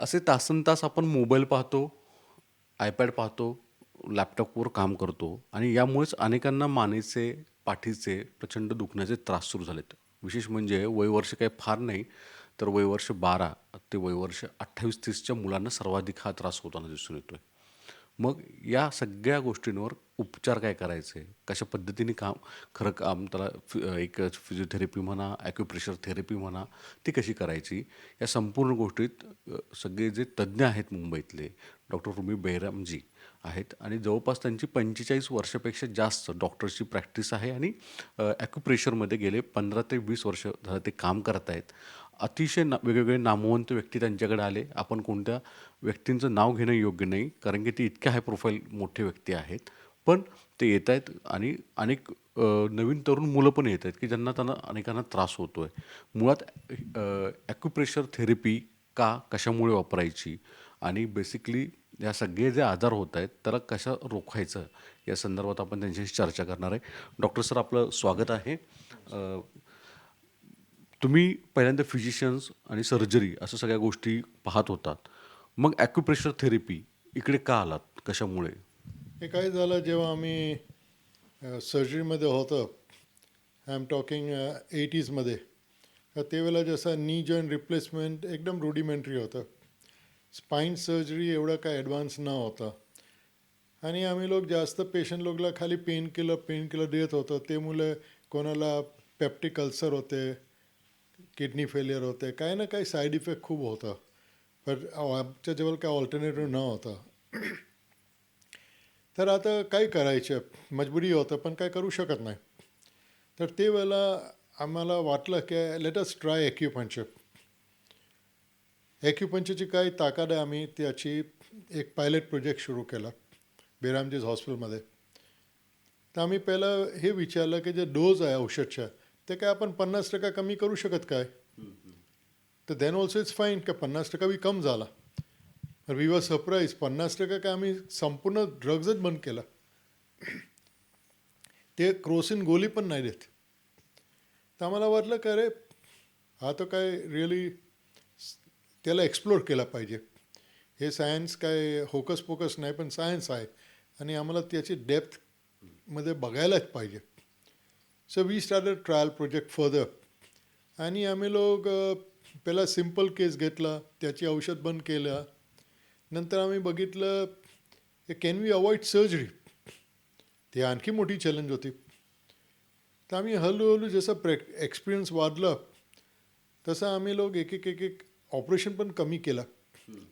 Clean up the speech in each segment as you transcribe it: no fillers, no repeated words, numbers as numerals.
असे तासनतास आपण मोबाईल पाहतो, आयपॅड पाहतो, लॅपटॉपवर काम करतो आणि यामुळेच अनेकांना मानेचे, पाठीचे प्रचंड दुखण्याचे त्रास सुरू झालेत. विशेष म्हणजे वयवर्ष काही फार नाही, तर वयवर्ष 12 ते वयवर्ष 28-30च्या मुलांना सर्वाधिक हा त्रास होताना दिसून येतोय. मग या सगळ्या गोष्टींवर उपचार काय करायचे? कशा पद्धतीने काम खरं काम त्याला एक फिजिओथेरपी म्हणा, ॲक्युप्रेशर थेरपी म्हणा, ती कशी करायची? या संपूर्ण गोष्टीत सगळे जे तज्ज्ञ आहेत मुंबईतले, डॉक्टर रुमी बेहरामजी आहेत आणि जवळपास त्यांची 45 वर्षापेक्षा जास्त डॉक्टरची प्रॅक्टिस आहे आणि ॲक्युप्रेशरमध्ये गेले 15 ते 20 वर्ष झालं ते काम करत आहेत. अतिशय वेगवेगळे नामवंत व्यक्ती त्यांच्याकडे आले. आपण कोणत्या व्यक्तींचं नाव घेणं योग्य नाही, कारण की ते इतक्या हाय प्रोफाईल मोठे व्यक्ती आहेत. पण ते येत आहेत आणि अनेक नवीन तरुण मुलं पण येत आहेत, की ज्यांना अनेकांना त्रास होतो आहे. मुळात ॲक्युप्रेशर थेरपी का, कशामुळे वापरायची आणि बेसिकली या सगळे जे आजार होत आहेत, त्याला कसं रोखायचं, या संदर्भात आपण त्यांच्याशी चर्चा करणार आहे. डॉक्टर सर, आपलं स्वागत आहे. तुम्ही पहिल्यांदा फिजिशियन्स आणि सर्जरी असं सगळ्या गोष्टी पाहत होतात. मग ॲक्युप्रेशर थेरपी इकडे का आलात? कशामुळे? हे काय झालं जेव्हा आम्ही सर्जरीमध्ये होतो. आय एम टॉकिंग 80sमध्ये. तर त्यावेळेला जसं नी जॉईंट रिप्लेसमेंट एकदम रुडिमेंटरी होतं. स्पाईन सर्जरी एवढं काय ॲडव्हान्स न होता. आणि आम्ही लोक जास्त पेशंट लोकला खाली पेन किलर देत होतो. त्यामुळे कोणाला पेप्टिक अल्सर होते, किडनी फेलियर होते, काही ना काही साईड इफेक्ट खूप होता. पण आमच्याजवळ काय ऑल्टरनेटिव्ह न होता. तर आता काय करायचं, मजबुरी होतं, पण काय करू शकत नाही. तर ते वेळेला आम्हाला वाटलं की लेट अस ट्राय ॲक्युपंक्चर. ॲक्युपंक्चरची काय ताकद आहे, आम्ही त्याची एक पायलट प्रोजेक्ट सुरू केला बेरामजीज हॉस्पिटलमध्ये. तर आम्ही पहिलं हे विचारलं की जे डोज आहे औषधच्या, ते काय आपण 50% कमी करू शकत काय. तर देन ऑल्सो इट्स फाईन का 50% बी कम झाला. तर वी वर सरप्राईज, 50% काय आम्ही संपूर्ण ड्रग्जच बंद केला. ते क्रोसिन गोळी पण नाही देत. तर आम्हाला वाटलं का रे, हा तर काय रिअली त्याला एक्सप्लोर केला पाहिजे. हे सायन्स काय होकस पोकस नाही, पण सायन्स आहे आणि आम्हाला त्याची डेप्थमध्ये बघायलाच पाहिजे. So we started trial project further. आणि आम्ही लोक पहिला सिम्पल केस घेतला, त्याची औषध बंद केलं. नंतर आम्ही बघितलं कॅन वी अवॉइड सर्जरी. ती आणखी मोठी चॅलेंज होती. तर आम्ही हळूहळू जसं एक्सपिरियन्स वाढलं तसं आम्ही लोक एक ऑपरेशन पण कमी केलं.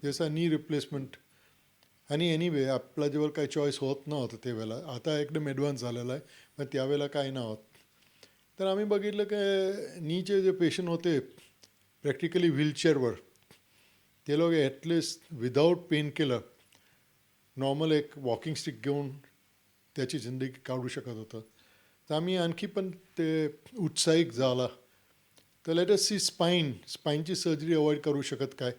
जसं नी रिप्लेसमेंट. आणि एनिवे आपल्याजवळ काही चॉईस होत नव्हतं त्यावेळेला. आता एकदम ॲडव्हान्स झालेला आहे, पण त्यावेळेला काय नव्हतं. तर आम्ही बघितलं की नीचे जे पेशंट होते प्रॅक्टिकली व्हीलचेअरवर, ते लोक at least without pain killer normal एक वॉकिंग स्टिक घेऊन त्याची जिंदगी काढू शकत होतं. तर आम्ही आणखी पण ते उत्साहिक झाला. तर लेट अस सी स्पाईनची सर्जरी अवॉइड करू शकत काय.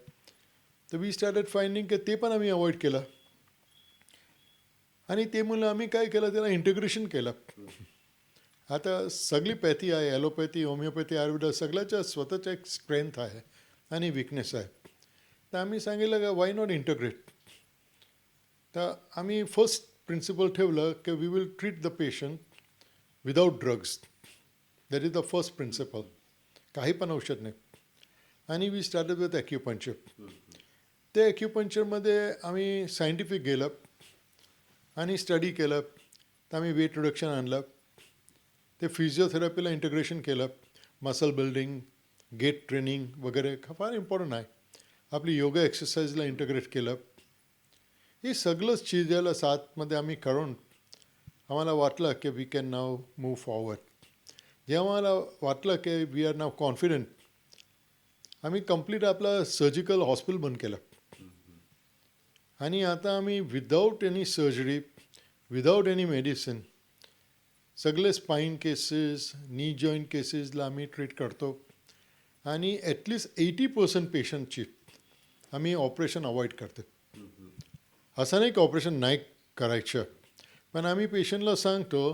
तर वी स्टार्टेड फाइंडिंग की ते पण आम्ही अवॉइड केलं. आणि त्यामुळे आम्ही काय केलं, त्याला इंटिग्रेशन केलं. आता सगळी पॅथी आहे, ॲलोपॅथी, होमिओपॅथी, आयुर्वेद, सगळ्याच्या स्वतःच्या एक स्ट्रेंथ आहे आणि विकनेस आहे. तर आम्ही सांगितलं का वाय नॉट इंटग्रेट. तर आम्ही फर्स्ट प्रिन्सिपल ठेवलं की we will treat the patient without drugs. That is the first principle. काही पण औषध नाही. आणि वी स्टार्टेड विथ ॲक्युपंक्चर. त्या ॲक्युपंक्चरमध्ये आम्ही सायंटिफिक गेलं आणि स्टडी केलं. तर आम्ही वेट रिडक्शन आणलं. ते फिजिओथेरपीला इंटिग्रेशन केलं. मसल बिल्डिंग, गेट ट्रेनिंग वगैरे फार इम्पॉर्टंट आहे. आपली योगा एक्सरसाइजला इंटिग्रेट केलं. हे सगळंच चीज याला साथमध्ये आम्ही करून आम्हाला वाटलं की we can now move forward. जेव्हा आम्हाला वाटलं की वी आर नाव कॉन्फिडंट, आम्ही कंप्लीट आपलं सर्जिकल हॉस्पिटल बंद केलं. आणि आता आम्ही without any surgery, without any medicine, सगळे स्पाईन केसेस, नी जॉईंट केसेसला आम्ही ट्रीट करतो. आणि ॲटलिस्ट 80% पेशंटची आम्ही ऑपरेशन अवॉइड करतो. असं नाही की ऑपरेशन नाही करायचं, पण आम्ही पेशंटला सांगतो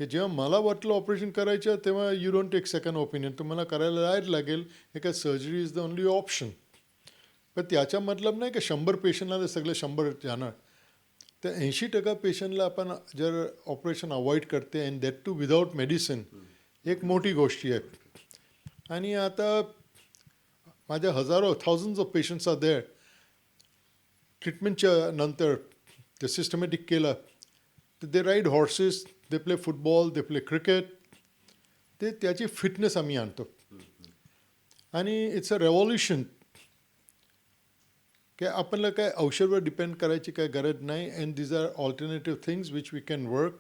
की जेव्हा मला वाटलं ऑपरेशन करायचं तेव्हा you don't take second opinion. तुम्हाला करायला लागेल, एका surgery is the only option. पण त्याचा मतलब नाही की 100 पेशंटला ते सगळे 100 जाणार. तर 80% पेशंटला आपण जर ऑपरेशन अवॉइड करते and that too without medicine, एक मोठी गोष्टी आहे. आणि आता माझ्या हजारो thousands of patients are there. ट्रीटमेंटच्या नंतर ते सिस्टमॅटिक केलं तर they ride horses, they play football, they play cricket. ते त्याची फिटनेस आम्ही आणतो. आणि इट्स अ रेव्होल्युशन की आपल्याला काय औषधावर डिपेंड करायची काय गरज नाही. And these are alternative things which we can work.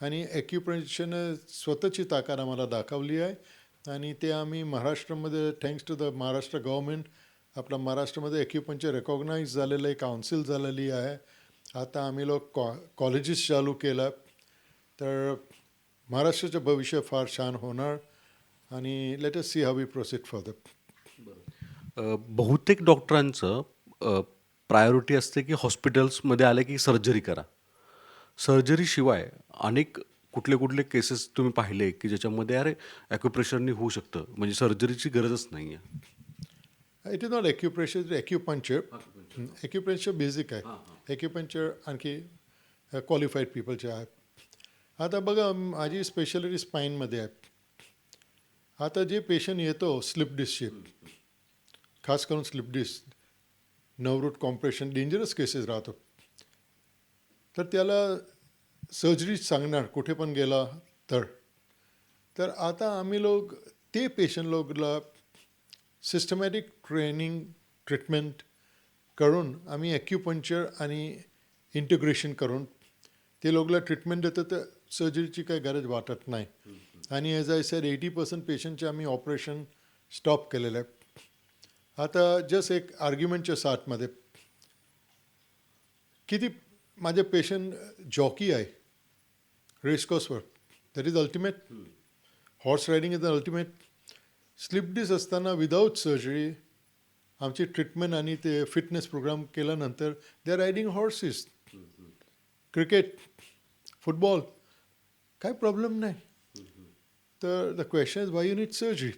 आणि ॲक्युपंक्चरनं स्वतःची ताकद आम्हाला दाखवली आहे. आणि ते आम्ही महाराष्ट्रामध्ये thanks to the Maharashtra government, आपल्या महाराष्ट्रामध्ये ॲक्युपंक्चर रेकॉग्नाइज झालेलं आहे, काउन्सिल झालेली आहे. आता आम्ही लोक कॉलेजेस चालू केलं. तर महाराष्ट्राचं भविष्य फार छान होणार. आणि let us see how we proceed further. बहुतेक डॉक्टरांचं प्रायोरिटी असते की हॉस्पिटल्समध्ये आले की सर्जरी करा. सर्जरीशिवाय अनेक कुठले कुठले केसेस तुम्ही पाहिले की ज्याच्यामध्ये अरे ॲक्युप्रेशरनी होऊ शकतं, म्हणजे सर्जरीची गरजच नाही आहे. It is not acupressure, it acupuncture. Acupuncture basic आहे. ॲक्युपंक्चर आणखी क्वालिफाईड पीपलचे आहेत. आता बघा, माझी स्पेशालिटी स्पाईनमध्ये आहे. आता जे पेशंट येतो स्लिप डिस्कचे, खास करून slip disc, nerve root compression, dangerous cases राहतो. तर त्याला सर्जरी सांगणार कुठे पण गेला तर. तर आता आम्ही लोक ते पेशंट लोकला सिस्टमॅटिक ट्रीटमेंट करून आम्ही ॲक्युपंक्चर आणि इंटिग्रेशन करून ते लोकला ट्रीटमेंट देतं. तर सर्जरीची काही गरज वाटत नाही. आणि ॲज आय सेड 80% पेशंटचे आम्ही ऑपरेशन स्टॉप केलेलं आहे. आता जस्ट एक आर्ग्युमेंटच्या साथमध्ये किती माझे पेशंट जॉकी आहे रेसकोर्सवर, that is ultimate. Horse riding is the ultimate. Slip disc असताना विदाऊट सर्जरी आमची ट्रीटमेंट आणि ते फिटनेस प्रोग्राम केल्यानंतर they are riding horses, cricket, football, काय प्रॉब्लेम नाही. तर the question is why you need surgery.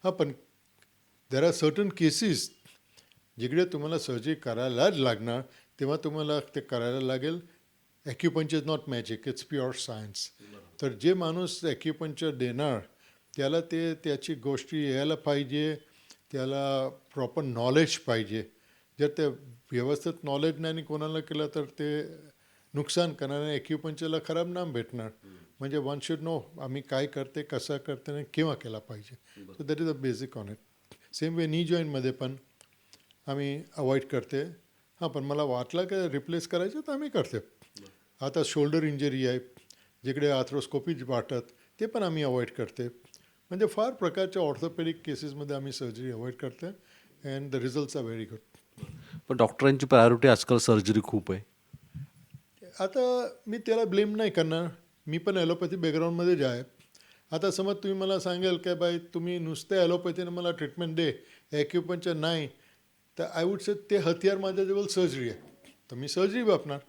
हां, पण देर आर सर्टन केसेस जिकडे तुम्हाला सर्जरी करायलाच लागणार, तेव्हा तुम्हाला ते करायला लागेल. Acupuncture is not magic, it's pure science. तर जे माणूस ॲक्युपंक्चर देणार त्याला त्याची गोष्टी यायला पाहिजे, त्याला प्रॉपर नॉलेज पाहिजे. जर ते व्यवस्थित नॉलेज नाही आणि कोणाला केलं तर ते नुकसान करणार. ॲक्युपंक्चरला खराब नाम भेटणार. म्हणजे वन शुड नो आम्ही काय करते, कसं करते आणि केव्हा केला पाहिजे. So that is a basic on it. Same way नी जॉईंटमध्ये पण आम्ही अवॉइड करते. हां, पण मला वाटलं की रिप्लेस करायचं तर आम्ही करते. आता शोल्डर इंजरी आहे, जिकडे आर्थ्रोस्कोपी वाटत, ते पण आम्ही अवॉइड करते. म्हणजे फार प्रकारच्या ऑर्थोपेडिक केसेसमध्ये आम्ही सर्जरी अवॉइड करते. And the results are very good. पण डॉक्टरांची प्रायोरिटी आजकाल सर्जरी खूप आहे. आता मी त्याला ब्लेम नाही करणार. मी पण ॲलोपॅथी बॅकग्राऊंडमध्ये जे आहे. आता समज तुम्ही मला सांगेल की बाई तुम्ही नुसते ॲलोपॅथीनं मला ट्रीटमेंट दे, ॲक्युपंक्चर नाही, तर आय वुड से ते हत्यार माझ्याजवळ सर्जरी आहे, तर मी सर्जरी वापरणार.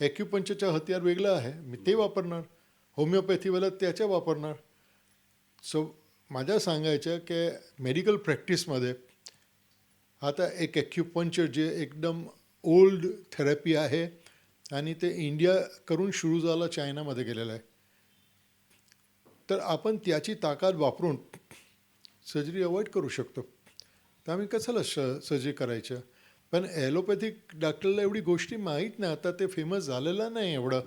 ॲक्युपंक्चरचं हत्यार वेगळं आहे, मी ते वापरणार. होमिओपॅथीवाला त्याच्या वापरणार. सो माझ्या सांगायचं की मेडिकल प्रॅक्टिसमध्ये आता एक ॲक्युपंक्चर जे एकदम ओल्ड थेरपी आहे आणि ते इंडिया करून सुरू झालं, चायनामध्ये गेलेलं आहे. तर आपण त्याची ताकद वापरून सर्जरी अवॉइड करू शकतो. तर आम्ही कशाला सर्जरी करायचं. पण ॲलोपॅथिक डॉक्टरला एवढी गोष्टी माहीत नाही. आता ते फेमस झालेलं नाही एवढं.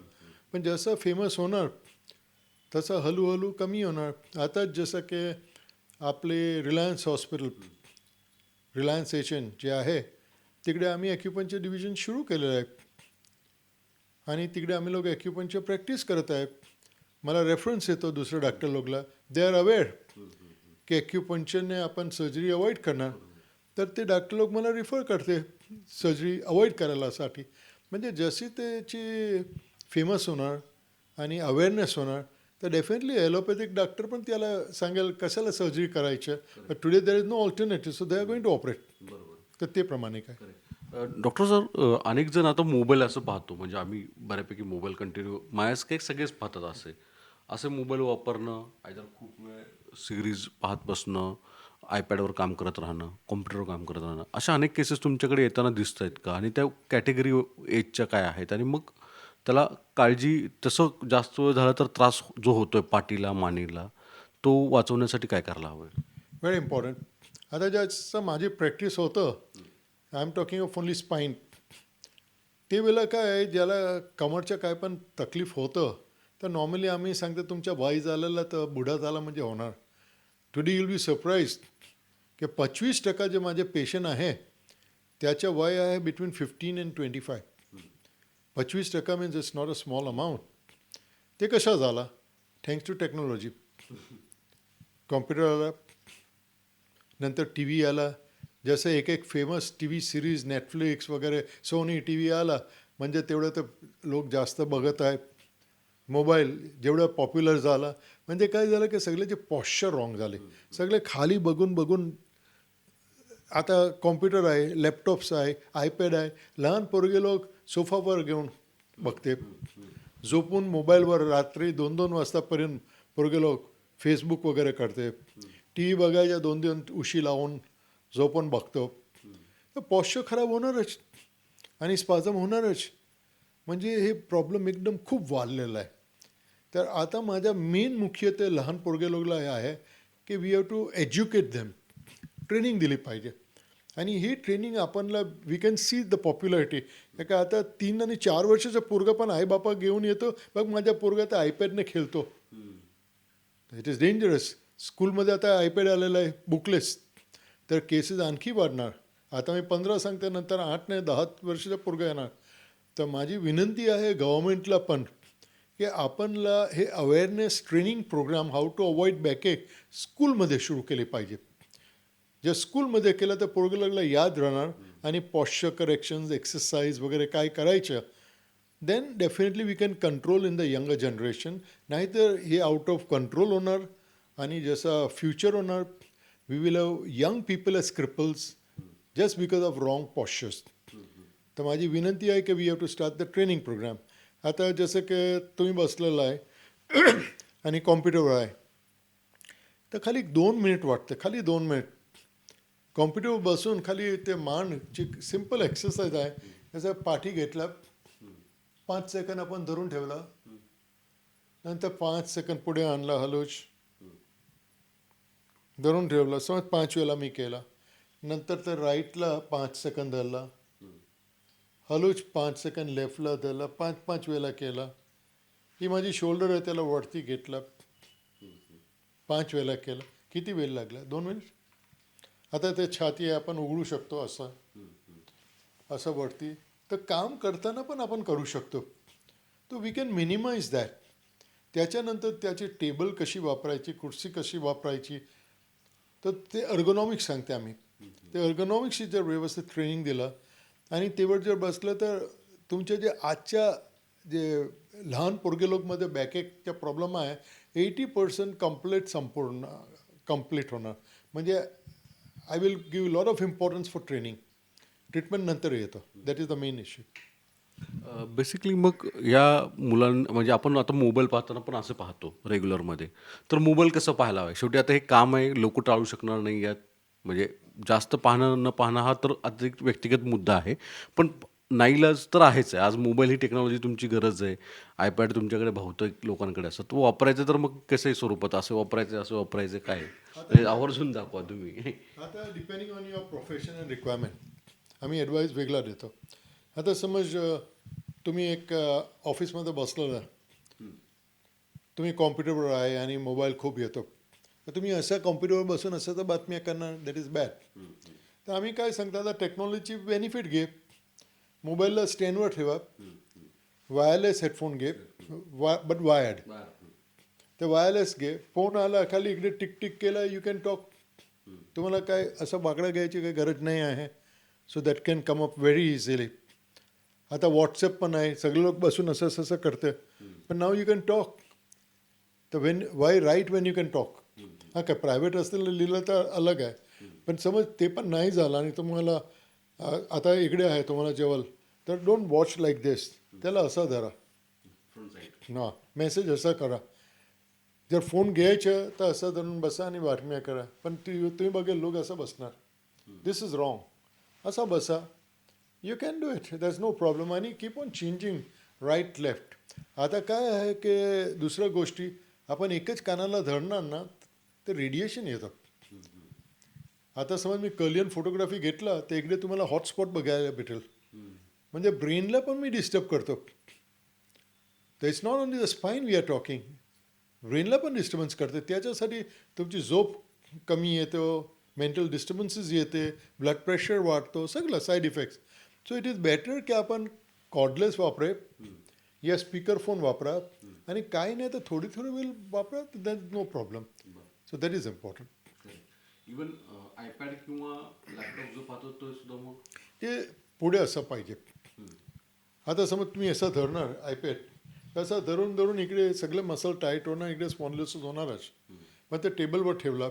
पण जसं फेमस होणार तसं हळूहळू कमी होणार. आता जसं की आपले रिलायन्स हॉस्पिटल, रिलायन्स एशियन जे आहे, तिकडे आम्ही ॲक्युपंक्चर डिव्हिजन सुरू केलेलं आहे. आणि तिकडे आम्ही लोक ॲक्युपंक्चर प्रॅक्टिस करत आहे. मला रेफरन्स येतो दुसऱ्या डॉक्टर लोकला, दे आर अवेअर की ॲक्युपंक्चरने आपण सर्जरी अवॉइड करणार. तर ते डॉक्टर लोक मला रिफर करते सर्जरी अवॉइड करायलासाठी. म्हणजे जशी त्याची फेमस होणार आणि अवेअरनेस होणार, तर डेफिनेटली ॲलोपॅथिक डॉक्टर पण त्याला सांगेल कशाला सर्जरी करायचं. But today there is no alternative, so they are going to operate. तर ते प्रमाणे काय. डॉक्टर सर, अनेक जण आता मोबाईल असं पाहतो, म्हणजे आम्ही बऱ्यापैकी मोबाईल कंटिन्यू माझ्याच काही सगळेच पाहतात. असे असे मोबाईल वापरणं, आयदर खूप वेळ सिरीज पाहत बसणं, आयपॅडवर काम करत राहणं, कॉम्प्युटरवर काम करत राहणं, अशा अनेक केसेस तुमच्याकडे येताना दिसत आहेत का? आणि त्या कॅटेगरी एजच्या काय आहेत? आणि मग त्याला काळजी तसं जास्त वेळ झाला तर त्रास जो होतोय पाठीला, मानेला, तो वाचवण्यासाठी काय करायला हवं? Very important. आता ज्याचं माझी प्रॅक्टिस होतं, I am talking of only spine. ते वेळेला काय आहे, ज्याला कमरच्या काय पण तकलीफ होतं, तर नॉर्मली आम्ही सांगतो तुमच्या वय झालेला तर बुडा झाला म्हणजे होणार. टुडे युल बी सरप्राईज की 25% जे माझे पेशंट आहे, त्याच्या वय आहे between 15 and 25. 25% means it's not a small amount. ते कशा झाला? Thanks to technology. कॉम्प्युटर आला, नंतर टी व्ही आला. जसं एक एक famous tea V series Netflix वगैरे सोनी टी व्ही आला म्हणजे तेवढं तर लोक जास्त बघत आहेत. मोबाईल जेवढं पॉप्युलर झाला म्हणजे काय झालं की सगळ्याचे पॉश्चर रॉंग झाले. सगळे खाली बघून बघून आता कॉम्प्युटर आहे, लॅपटॉप्स आहे, आयपॅड आहे. लहान पोरगे लोक सोफावर घेऊन बघते, झोपून मोबाईलवर रात्री 2-2 वाजतापर्यंत पोरगे लोक फेसबुक वगैरे करते. टी व्ही बघायच्या 2-2 उशी लावून झोपून बघतो. तर पॉश्चर खराब होणारच आणि स्पाझम होणारच. म्हणजे हे प्रॉब्लेम एकदम खूप वाढलेला आहे. तर आता माझा मेन मुख्य ते लहान पोरगे लोकला हे आहे की we have to educate them. Training दिली पाहिजे. आणि ही ट्रेनिंग आपणला we can see the popularity. का आता 3 आणि 4 वर्षाचं पोरगं पण आईबापा घेऊन येतो, बघ माझ्या पोरगा तर आयपॅडने खेळतो. It is dangerous. स्कूलमध्ये आता आयपॅड आलेला आहे, बुकलेस. तर केसेस आणखी वाढणार. आता मी 15 सांगते, नंतर 8 नाही 10 वर्षाचा पोरगा येणार. तर माझी विनंती आहे गव्हर्मेंटला पण की आपणला हे awareness training programme how to avoid backache स्कूलमध्ये सुरू केले पाहिजे. जर स्कूलमध्ये केलं तर पोरगेला याद राहणार आणि पॉश्चर करेक्शन्स एक्सरसाइज वगैरे काय करायचं. Then definitely we can control in the younger generation. नाहीतर हे आउट ऑफ कंट्रोल होणार आणि जसं फ्युचर होणार we will have young people as cripples just because of wrong postures. तर माझी विनंती आहे की we have to start the training programme. आता जसं की तुम्ही बसलेला आहे आणि कॉम्प्युटरवर आहे, तर खाली 2 मिनिट वाटतं, खाली 2 मिनिट कॉम्प्युटरवर बसून खाली ते मांडची सिम्पल एक्सरसाइज आहे. जसं पाठी घेतला, 5 सेकंद आपण धरून ठेवला, नंतर 5 सेकंद पुढे आणला, हलोच धरून ठेवला. समज 5 वेळा मी केला. नंतर तर राईटला 5 सेकंद धरला, हलोच 5 सेकंद लेफ्टला धरला, 5-5 वेळा केला. ही माझी शोल्डर आहे त्याला वरती घेतला, 5 वेळा केला. किती वेळ लागला? 2 मिनिट. आता ते छाती आहे आपण उघडू शकतो असं असं वरती. तर काम करताना पण आपण करू शकतो. तो वी कॅन मिनिमाइज दॅट. त्याच्यानंतर त्याची टेबल कशी वापरायची, कुर्सी कशी वापरायची, तर ते अर्गोनॉमिक्स सांगते आम्ही. ते अर्गोनॉमिक्सची जर व्यवस्थित ट्रेनिंग दिलं आणि तेवढं जर बसलं तर तुमचे जे आजच्या जे लहान पोरगे लोकमध्ये बॅकएकचा प्रॉब्लेम आहे 80% कंप्लीट होणार. म्हणजे I will give lot of importance for training. Treatment नंतर येतं. That is the main issue. Basically मग या म्हणजे आपण आता मोबाईल पाहताना पण असं पाहतो रेग्युलरमध्ये. तर मोबाईल कसं पाहायला हवं? शेवटी आता हे काम आहे, लोकं टाळू शकणार नाही यात. म्हणजे जास्त पाहणं न पाहणं हा तर अधिक व्यक्तिगत मुद्दा आहे. पण नाईलाज तर आहेच आहे. आज मोबाईल ही टेक्नॉलॉजी तुमची गरज आहे. आयपॅड तुमच्याकडे बहुतेक लोकांकडे असतं. तो वापरायचं तर मग कसंही स्वरूपात असं वापरायचं काय? म्हणजे आवर्जून दाखवा तुम्ही. आता depending on your profession and requirement आम्ही ॲडवाईस वेगळा देतो. आता समज तुम्ही एक ऑफिसमध्ये बसलेला, तुम्ही कॉम्प्युटरवर आहे आणि मोबाईल खूप येतो, तर तुम्ही अशा कॉम्प्युटरवर बसून असं तर बातम्या करणार, दॅट इज बॅड. तर आम्ही काय सांगतो, आता टेक्नॉलॉजीची बेनिफिट घे. मोबाईलला स्टँडवर ठेवा, वायरलेस हेडफोन घे, बट वायर्ड. ते वायरलेस घे. फोन आला खाली इकडे टिक टिक केला, यू कॅन टॉक. तुम्हाला काय असं बाकडा घ्यायची काही गरज नाही आहे. So that can come up very easily. आता व्हॉट्सअप पण आहे, सगळे लोक बसून असं असं करते, पण नाव यू कॅन टॉक. तर why write when you can talk. हां, काय प्रायव्हेट असताना लिहिलं तर अलग आहे. पण समज ते पण नाही झालं आणि तुम्हाला आता इकडे आहे तुम्हाला जेवल, तर डोंट वॉच लाईक दिस. त्याला असा धरा, हां, मेसेज असा करा. जर फोन घ्यायचं तर असं धरून बसा आणि बातम्या करा. पण तुम्ही बघेल लोक असं बसणार. This is wrong. असा बसा. You can do it. That's no problem. आणि keep on changing right left. आता काय आहे की दुसऱ्या गोष्टी आपण एकच कानाला धरणार ना तर रेडिएशन येतं. आता समज मी कर्लियन फोटोग्राफी घेतला तर इकडे तुम्हाला हॉटस्पॉट बघायला भेटेल. म्हणजे ब्रेनला पण मी डिस्टर्ब करतो. तर it's not only the spine we are talking. ब्रेनला पण डिस्टर्बन्स करते. त्याच्यासाठी तुमची झोप कमी येतो, मेंटल डिस्टर्बन्सेस येते, ब्लड प्रेशर वाढतो, सगळं side effects. So it is better की आपण कॉर्डलेस वापरे या स्पीकर फोन वापरा आणि काही नाही तर थोडी थोडी वेळ वापरा. That no problem. So that is important. Even iPad किंवा लॅपटॉप जो पाहतो तो सुद्धा मग ते पुढे असं पाहिजे. आता समज तुम्ही असं धरणार आयपॅड, तसा धरून धरून इकडे सगळे मसल टाईट होणार, इकडे स्पॉन्डिलोसिस होणारच. मग ते टेबलवर ठेवला,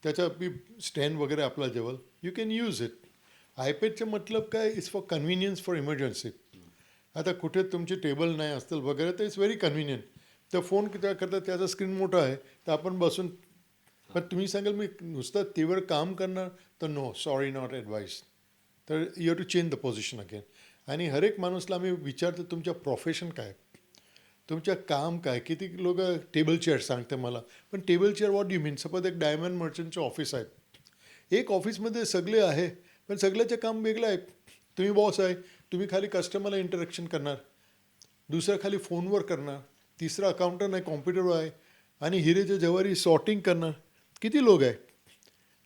त्याच्या बी स्टँड वगैरे आपला जवळ, यू कॅन यूज इट. आयपॅडचं मतलब काय, it's for convenience for emergency. आता कुठे तुमचे टेबल नाही असतील वगैरे तर इट्स व्हेरी कन्व्हिनियंट. तर फोन त्या करता त्याचा स्क्रीन मोठा आहे तर आपण बसून. पण तुम्ही सांगाल मी नुसतं तेवर काम करणार तर नो, सॉरी, नॉट ॲडवाईस. तर you have to change the position again. आणि हर एक माणूसला आम्ही विचारतो तुमच्या प्रोफेशन काय, तुमचं काम काय. किती लोक टेबल चेअर सांगते मला, पण table chair what do mean. Suppose एक डायमंड मर्चंटचं ऑफिस आहे, एक ऑफिसमध्ये सगळे आहे पण सगळ्याचं काम वेगळं आहे. तुम्ही बॉस आहे, तुम्ही खाली कस्टमरला इंटरॅक्शन करणार, दुसरा खाली फोनवर करणार, तिसरा अकाउंटंट आहे कॉम्प्युटरवर आहे आणि हिरेच्या जवारी सॉर्टिंग करणार. किती लोक आहे.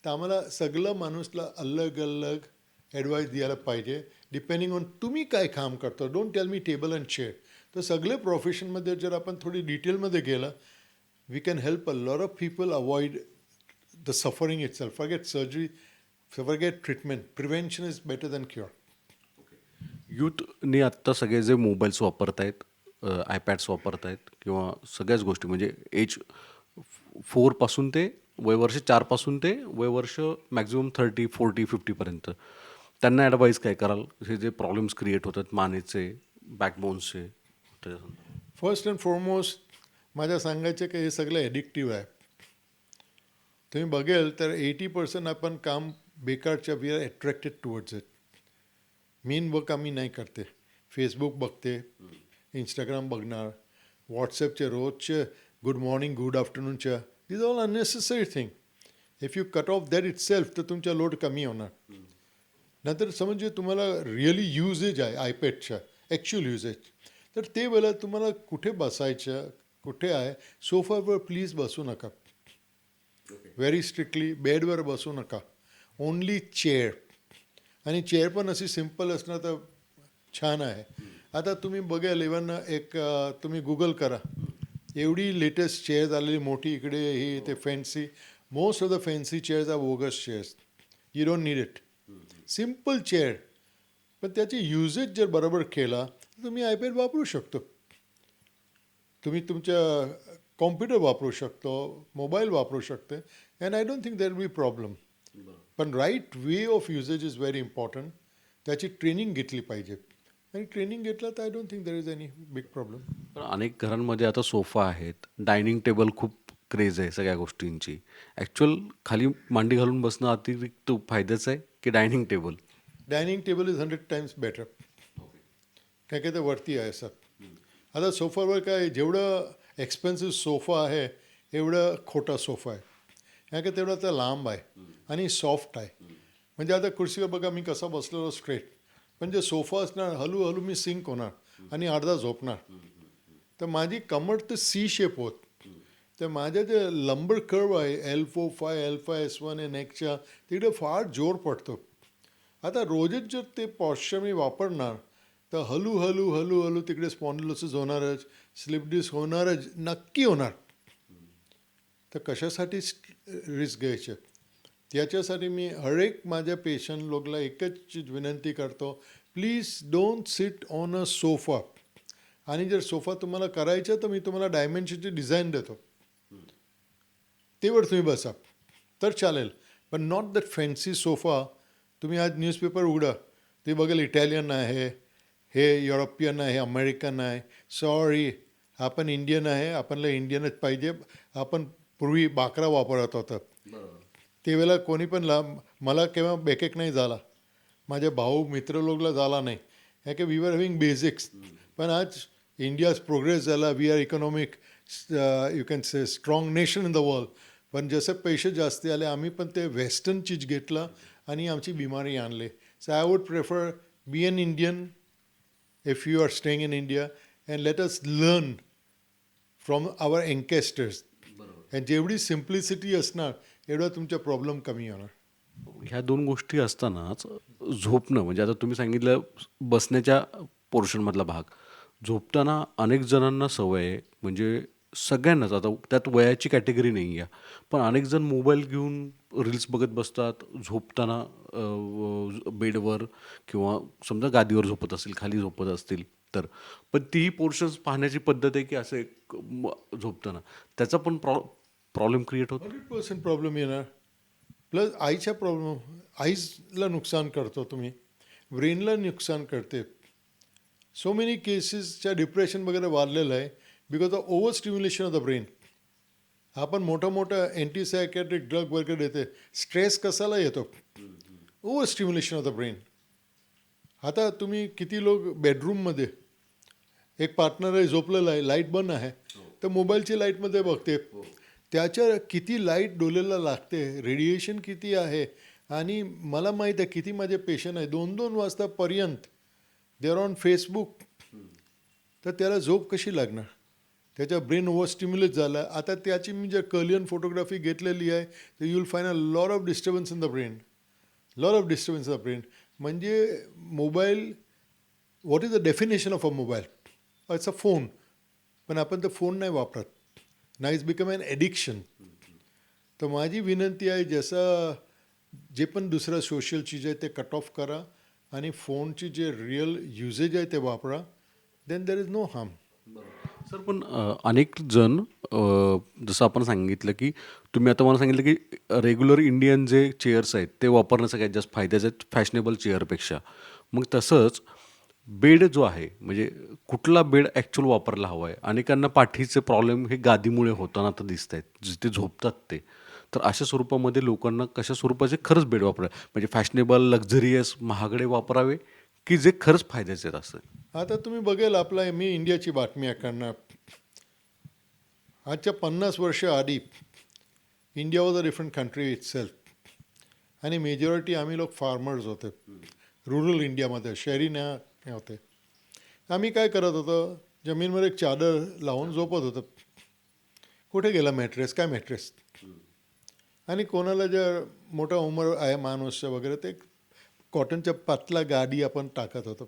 तर आम्हाला सगळं माणूसला अलग अलग ॲडवाईस द्यायला पाहिजे डिपेंडिंग ऑन तुम्ही काय काम करतो. Don't tell me table and chair. तर सगळे प्रोफेशनमध्ये जर आपण थोडी डिटेलमध्ये गेलं, we can help a lot of people avoid the suffering itself. Forget surgery, forget treatment. Prevention is better than cure. यूथने आत्ता सगळे जे मोबाईल्स वापरत आहेत, आयपॅड्स वापरत आहेत किंवा सगळ्याच गोष्टी म्हणजे एज 4 ते वयवर्ष 4 ते वयवर्ष मॅक्झिमम 30, 40, 50पर्यंत त्यांना ॲडवाईस काय कराल. हे जे प्रॉब्लेम्स क्रिएट होतात मानेचे, बॅकबोन्सचे, त्याच्या फर्स्ट अँड फॉरमोस्ट माझ्या सांगायचं की हे सगळं ॲडिक्टिव्ह आहे. तुम्ही बघेल तर 80% आपण काम बेकारच्या, we are attracted towards it. Main work आम्ही नाही करते. फेसबुक बघते, इंस्टाग्राम बघणार, व्हॉट्सॲपचे रोजचे गुड मॉर्निंग गुड आफ्टरनूनच्या, these all unnecessary thing. If you cut off that itself तर तुमचा लोड कमी होणार. नंतर समज तुम्हाला रिअली युजेज आहे आयपॅडच्या, ॲक्च्युअल युजेज, तर ते वेळेला तुम्हाला कुठे बसायचं, कुठे आहे, सोफावर प्लीज बसू नका. व्हेरी स्ट्रिक्टली बेडवर बसू नका. Only chair. आणि चेअर पण अशी सिम्पल असणार तर छान आहे. आता तुम्ही बघाल इवन एक तुम्ही गुगल करा, एवढी लेटेस्ट चेअर आलेली मोठी इकडे ही ते fancy. Most of the fancy chairs are bogus chairs. You don't need it. Simple chair. पण त्याची युजेज जर बरोबर केला तर तुम्ही आयपॅड वापरू शकतो. तुम्ही तुमच्या कॉम्प्युटर वापरू शकतो, मोबाईल वापरू शकते. And I don't think there be problem. पण right way of usages is very important. त्याची ट्रेनिंग घेतली पाहिजे. आणि ट्रेनिंग घेतलं तर I don't think there is any big problem. पण अनेक घरांमध्ये आता सोफा आहेत, डायनिंग टेबल खूप क्रेज आहे सगळ्या गोष्टींची. ॲक्च्युअल खाली मांडी घालून बसणं अतिरिक्त फायद्याचं आहे की dining table. Dining table is 100 times better. काय काय ते वरती आहे सर. आता सोफावर काय, जेवढं एक्सपेन्सिव्ह सोफा आहे एवढं खोटा सोफा आहे. काय काय तेवढा तर लांब आहे आणि सॉफ्ट आहे. म्हणजे आता खुर्चीवर बघा मी कसा बसलेलो स्ट्रेट, पण जे सोफा असणार हळूहळू मी सिंक होणार आणि अर्धा झोपणार. तर माझी कमर तर सी शेप होत. तर माझ्या जे लंबर कर्व आहे L4, L5, S1 या नेकच्या तिकडे फार जोर पडतो. आता रोजच जर ते पॉश्चर मी वापरणार तर हळूहळू हळूहळू तिकडे स्पॉन्डिलोसिस होणारच, स्लिप डिस्क होणारच, नक्की होणार. तर कशासाठी रिस्क घ्यायचे. त्याच्यासाठी मी हरेक माझ्या पेशंट लोकला एकच विनंती करतो, please don't sit on a sofa. आणि जर सोफा तुम्हाला करायचा तर मी तुम्हाला डायमेन्शनची डिझाईन देतो, तेवर तुम्ही बसा तर चालेल. पण नॉट दॅट फॅन्सी सोफा. तुम्ही आज न्यूजपेपर उघडा, ते बघेल इटालियन आहे, हे युरोपियन आहे, अमेरिकन आहे. सॉरी, आपण इंडियन आहे, आपल्याला इंडियनच पाहिजे. आपण पूर्वी बाकरा वापरत होतं. त्यावेळेला कोणी पण मला केव्हा बॅकेक नाही झाला, माझे भाऊ मित्र लोकला झाला नाही, ह्या की वी आर हॅव्हिंग बेसिक्स. पण आज इंडियाज प्रोग्रेस झाला, we are economic, you can say strong nation in the world. पण जसं पैसे जास्त आले आम्ही पण ते वेस्टर्न चीज घेतलं आणि आमची बिमारी आणली. So I would prefer be an Indian if you are staying in India, and let us learn from our ancestors. आणि जेवढी सिम्प्लिसिटी असणार एवढा तुमचा प्रॉब्लेम कमी होणार. ह्या 2 गोष्टी असतानाच झोपणं म्हणजे आता तुम्ही सांगितलं बसण्याच्या पोर्शनमधला भाग. झोपताना अनेक जणांना सवय आहे म्हणजे सगळ्यांनाच आता त्यात वयाची कॅटेगरी नाही आहे. पण अनेक जण मोबाईल घेऊन रील्स बघत बसतात झोपताना बेडवर किंवा समजा गादीवर झोपत असतील, खाली झोपत असतील तर. पण तीही पोर्शन्स पाहण्याची पद्धत आहे की असं एक झोपताना त्याचा पण प्रॉब्लेम क्रिएट होतो. 100% प्रॉब्लेम येणार. प्लस आईच्या प्रॉब्लेम, आईजला नुकसान करतो तुम्ही, ब्रेनला नुकसान करते. सो मेनी केसेसच्या डिप्रेशन वगैरे वाढलेलं आहे because of over stimulation of the brain. आपण मोठा मोठा अँटीसायकॅट्रिक ड्रग वगैरे देते. स्ट्रेस कसाला येतो? Over stimulation of the brain. आता तुम्ही किती लोक बेडरूममध्ये एक पार्टनर आहे, झोपलेला आहे, लाईट बंद आहे, तर मोबाईलची लाईटमध्ये बघते. त्याच्या किती लाईट डोळ्याला लागते, रेडिएशन किती आहे. आणि मला माहीत आहे किती माझे पेशंट आहे 2-2 वाजतापर्यंत दे आर ऑन फेसबुक. तर त्याला झोप कशी लागणार? त्याचा ब्रेन ओव्हर स्टिम्युलेट झाला. आता त्याची मी जर कर्लियन फोटोग्राफी घेतलेली आहे तर you will find a lot of disturbance in the brain. Lot of disturbance in the brain. म्हणजे mobile, what is the definition of a mobile? It's a phone. पण आपण तर फोन नाही वापरत. ना इट्स बिकम अन ॲडिक्शन. तर माझी विनंती आहे जसं जे पण दुसरं सोशल चीज आहे ते कट ऑफ करा आणि फोनची जे रिअल युजेज आहे ते वापरा. Then there is no harm. Sir पण अनेक जण जसं आपण सांगितलं की तुम्ही आता मला सांगितलं की रेग्युलर इंडियन जे चेअर्स आहेत ते वापरणं सगळ्यात जास्त फायद्याचे आहेत फॅशनेबल चेअरपेक्षा. मग तसंच बेड जो आहे म्हणजे कुठला बेड ॲक्च्युअल वापरायला हवा आहे. अनेकांना पाठीचे प्रॉब्लेम हे गादीमुळे होताना तर दिसत आहेत जिथे झोपतात ते. तर अशा स्वरूपामध्ये लोकांना कशा स्वरूपाचे खरंच बेड वापरावे म्हणजे फॅशनेबल लक्झरियस महागडे वापरावे की जे खरंच फायद्याचे आहेत असं. आता तुम्ही बघेल आपला, मी इंडियाची बातमी करणार. आजच्या 50 वर्ष आधी India was a different country it self. आणि मेजॉरिटी आम्ही लोक फार्मर्स होते रुरल इंडियामध्ये, शहरी नाही होते. आम्ही काय करत होतो, जमीनवर एक चादर लावून झोपत होतं. कुठे गेला मॅट्रेस? काय मॅट्रेस? आणि कोणाला जर मोठा उमर आहे माणूस वगैरे ते कॉटनच्या पातला गादी आपण टाकत होतो.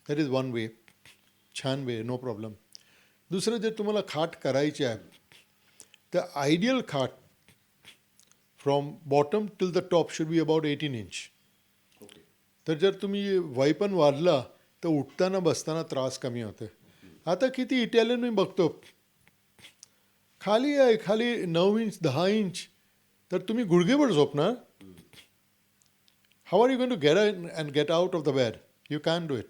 दॅट इज वन वे, छान वे, नो प्रॉब्लेम. दुसरं जर तुम्हाला खाट करायची आहे तर आयडियल खाट from bottom till the top should be about 18 inch. तर जर तुम्ही वय पण वाढला तर उठताना बसताना त्रास कमी होते. आता किती इटालियन मी बघतो खाली आहे, खाली 9 इंच 10 इंच, तर तुम्ही गुडघेवर झोपणार. How are you going to get and get out of the bed? You can do it.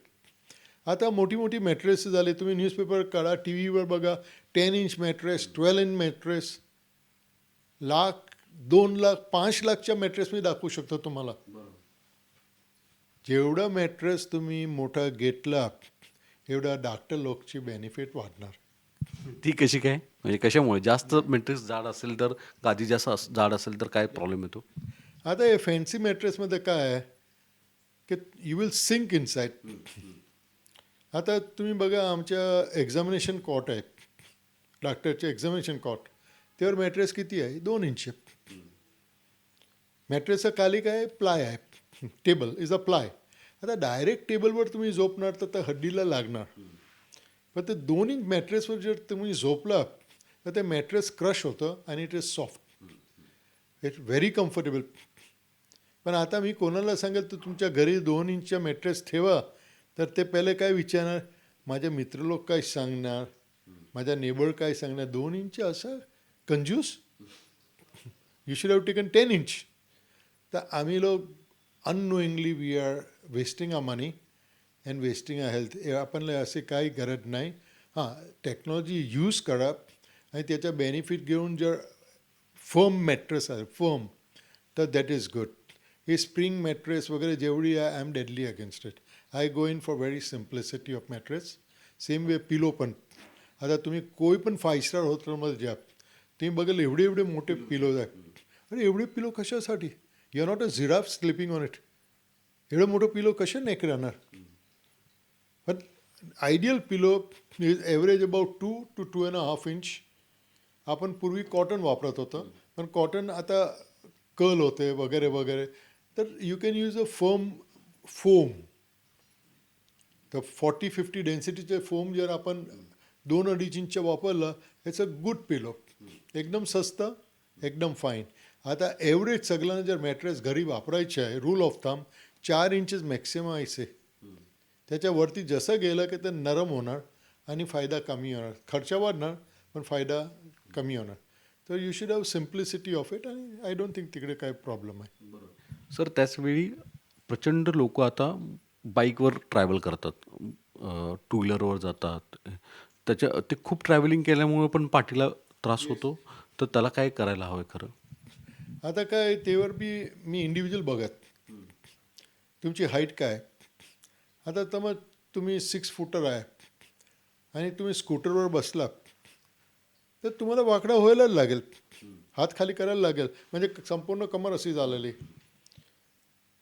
आता मोठी मोठी मॅट्रेस झाले, तुम्ही न्यूजपेपर काढा, टी व्हीवर बघा, 10 inch mattress, 12 inch mattress, lakh 2 lakh 5 लाखच्या मॅट्रेस मी दाखवू शकतो तुम्हाला. जेवढा मॅट्रेस तुम्ही मोठा घेतला एवढा डॉक्टर लोकची बेनिफिट वाढणार. ती कशी काय म्हणजे कशामुळे जास्त मॅट्रेस जाड असेल तर गादी जास्त जाड असेल तर काय प्रॉब्लेम येतो. आता हे फॅन्सी मॅट्रेसमध्ये काय आहे की यू विल सिंक इनसाइड. आता तुम्ही बघा आमच्या एक्झामिनेशन कॉट आहे, डॉक्टरचे एक्झामिनेशन कॉट, त्यावर मॅट्रेस किती आहे? 2 इंच. मॅट्रेसचा खाली काय प्लाय आहे, टेबल इज अ प्लाय. आता डायरेक्ट टेबलवर तुम्ही झोपणार तर हड्डीला लागणार. पण ते 2 इंच मॅट्रेसवर जर तुम्ही झोपला तर ते मॅट्रेस क्रश होतं आणि it is soft, it very comfortable. पण आता मी कोणाला सांगेल तर तुमच्या घरी 2 इंचच्या मॅट्रेस ठेवा तर ते पहिले काय विचारणार, माझे मित्र लोक काय सांगणार, माझ्या नेबर काय सांगणार, 2 इंच असं कंजूस, you should have taken 10 inch. तर आम्ही लोक unknowingly we are wasting our money and wasting our health. आपल्याला असे काही गरज नाही. हां, टेक्नॉलॉजी यूज करा आणि त्याचा बेनिफिट घेऊन जर फर्म मॅट्रेस आहे फर्म तर दॅट इज गुड. हे स्प्रिंग मॅट्रेस वगैरे जेवढी आहे I am deadly against it. I go in for very simplicity of mattress. Same way pillow पण. आता तुम्ही कोई पण 5 स्टार हॉटेलमध्ये जा, तुम्ही बघाल एवढे एवढे मोठे पिलोज आहेत. अरे एवढे पिलो कशासाठी? You are not a giraffe sleeping on it. एवढं मोठं पिलो कशा नेक राहणार? पण ideal pillow is average about 2 to 2.5 inch. आपण पूर्वी कॉटन वापरत होतो, पण कॉटन आता कर्ल होते वगैरे वगैरे. तर you can use a foam. तर 40-50 डेन्सिटीचे फोम जर आपण 2-2.5 इंच वापरलं, इट्स अ गुड पिलो. एकदम स्वस्त, एकदम फाईन. आता एव्हरेज सगळ्यांना जर मॅट्रेस घरी वापरायचे आहे, rule of thumb 4 inches maximum आहे. त्याच्यावरती जसं गेलं की ते नरम होणार आणि फायदा कमी होणार. खर्च वाढणार पण फायदा कमी होणार. तर you should have simplicity of it आणि आय डोंट थिंक तिकडे काय प्रॉब्लेम आहे. सर त्याचवेळी प्रचंड लोक आता बाईकवर ट्रॅव्हल करतात, टू व्हीलरवर जातात. ते खूप ट्रॅव्हलिंग केल्यामुळे पण पाठीला त्रास होतो. तर त्याला काय करायला हवं खरं? आता काय तेवर बी मी इंडिव्हिज्युअल बघत तुमची हाईट काय. आता तर मग तुम्ही 6 फुटर आहे आणि तुम्ही स्कूटरवर बसला तर तुम्हाला वाकडा व्हायला लागेल, हात खाली करायला लागेल, म्हणजे संपूर्ण कमर अशी झालेली.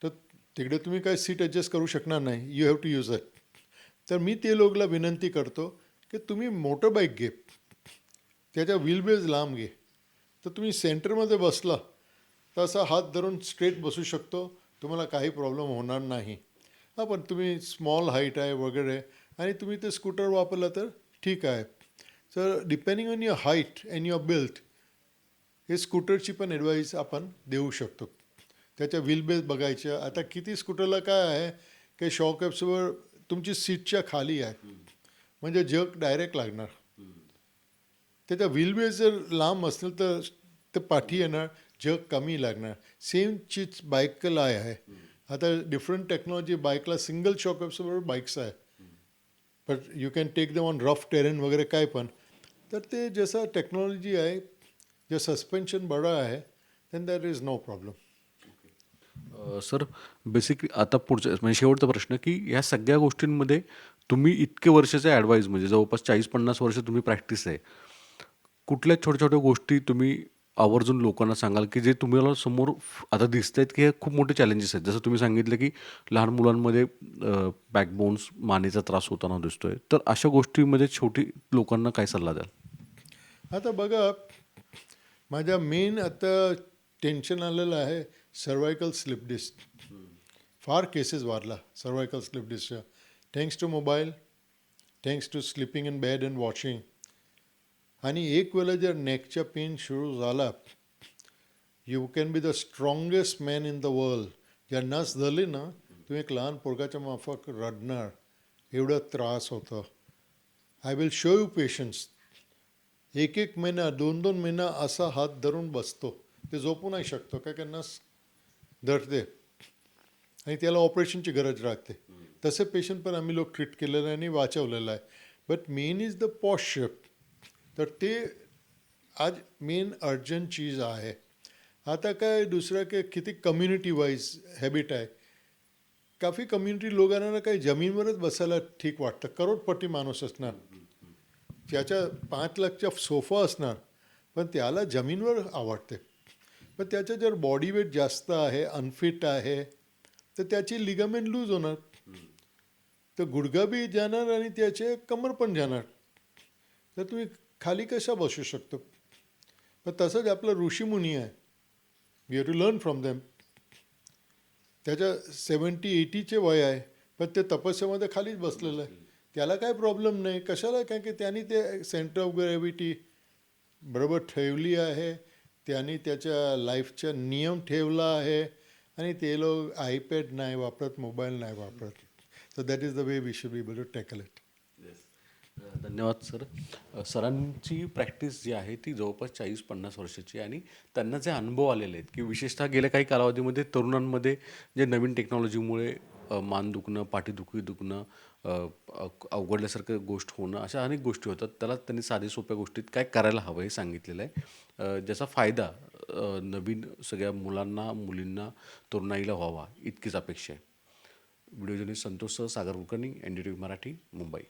तर तिकडे तुम्ही काय सीट ॲडजस्ट करू शकणार नाही. You have to use it. तर मी ते लोकला विनंती करतो की तुम्ही मोटर बाईक घे, त्याच्या व्हीलबेस लांब घे. तर तुम्ही सेंटरमध्ये बसला तर असा हात धरून स्ट्रेट बसू शकतो, तुम्हाला काही प्रॉब्लेम होणार नाही. हां, पण तुम्ही स्मॉल हाईट आहे वगैरे आणि तुम्ही ते स्कूटर वापरलं तर ठीक आहे. Sir depending on your height and your built हे स्कूटरची पण ॲडवाईस आपण देऊ शकतो. त्याच्या व्हीलबेस बघायच्या. आता किती स्कूटरला काय आहे की शॉकअप्सवर तुमची सीटच्या खाली आहे, म्हणजे जग डायरेक्ट लागणार. त्याचा व्हीलबेस जर लांब असेल तर ते पाठी येणार, जग कमी लागणार. सेम चीज बाईकला आहे. आता डिफरंट टेक्नॉलॉजी बाईकला सिंगल शॉकअप्सवर बाईक्स आहे, but you can take them on rough terrain वगैरे काय पण. तर ते जसं टेक्नॉलॉजी आहे, जे सस्पेन्शन बरं आहे, then that is no problem. Sir basically आता पुढचा म्हणजे शेवटचा प्रश्न की या सगळ्या गोष्टींमध्ये तुम्ही इतके वर्षाचे ॲडवाईस म्हणजे जवळपास 40-50 वर्ष तुम्ही प्रॅक्टिस आहे. कुठल्या छोट्या छोट्या गोष्टी तुम्ही आवर्जून लोकांना सांगाल की जे तुम्हाला समोर आता दिसत आहेत की हे खूप मोठे चॅलेंजेस आहेत? जसं तुम्ही सांगितलं की लहान मुलांमध्ये बॅकबोन्स मानेचा त्रास होताना दिसतोय. तर अशा गोष्टीमध्ये छोटी लोकांना काय सल्ला द्याल? आता बघा, माझ्या मेन आता टेन्शन आलेलं आहे सर्वायकल स्लिप डिस्क. फार केसेस वाढला सर्वायकल स्लिप डिस्कच्या, thanks to mobile, thanks to sleeping in bed and watching. आणि एक वेळेला जर नेकच्या पेन सुरू झाला, you can be the strongest man in the world. जर नस झाली ना, तुम्ही एक लहान पोरगाच्या माफक रडणार, एवढा त्रास होतं. I will show you patience. 1-1 महिना 2-2 महिना असा हात धरून बसतो, ते झोपू नाही शकतो काय, नस धरते आणि त्याला ऑपरेशनची गरज लागते. तसे पेशंट पण आम्ही लोक ट्रीट केलेलं आहे आणि वाचवलेलं आहे. But main is the posture. तर ते आज मेन अर्जंट चीज आहे. आता काय दुसरं काय किती कम्युनिटी वाईज हॅबिट आहे. काफी कम्युनिटी लोकांना काही जमीनवरच बसायला ठीक वाटतं. करोडपती माणूस असणार, त्याच्या 5 लाखचा सोफा असणार, पण त्याला जमीनवर आवडते. पण त्याचं जर बॉडी वेट जास्त आहे, अनफिट आहे, तर त्याची लिगामेंट लूज होणार, तर गुडघा बी जाणार आणि त्याचे कमर पण जाणार. तर तुम्ही खाली कशा बसू शकतो? पण तसंच आपलं ऋषीमुनी आहे, we have to learn from them. त्याच्या 70-80चे वय आहे, पण ते तपस्यामध्ये खालीच बसलेलं आहे. त्याला काय प्रॉब्लेम नाही. कशाला? कारण की त्यांनी ते सेंटर ऑफ ग्रॅव्हिटी बरोबर ठेवली आहे, त्यांनी त्याच्या लाईफचा नियम ठेवला आहे आणि ते लोक आयपॅड नाही वापरत, मोबाईल नाही वापरत. So that is the way we should be able to tackle it. धन्यवाद सर. सरांची प्रॅक्टिस जी आहे ती जवळपास 40-50 वर्षाची आणि त्यांना जे अनुभव आलेले आहेत की विशेषतः गेल्या काही कालावधीमध्ये तरुणांमध्ये जे नवीन टेक्नॉलॉजीमुळे मान दुखणं, पाठीदुखी दुखणं, अवघडल्यासारखं गोष्ट होणं, अशा अनेक गोष्टी होतात. त्याला त्यांनी साध्या सोप्या गोष्टीत काय करायला हवं हे सांगितलेलं आहे. ज्याचा फायदा नवीन सगळ्या मुलांना, मुलींना, तरुणाईला व्हावा इतकीच अपेक्षा आहे. व्हिडिओ जर्नलिस्ट संतोषसह सागर कुलकर्णी, NDTV मराठी, मुंबई.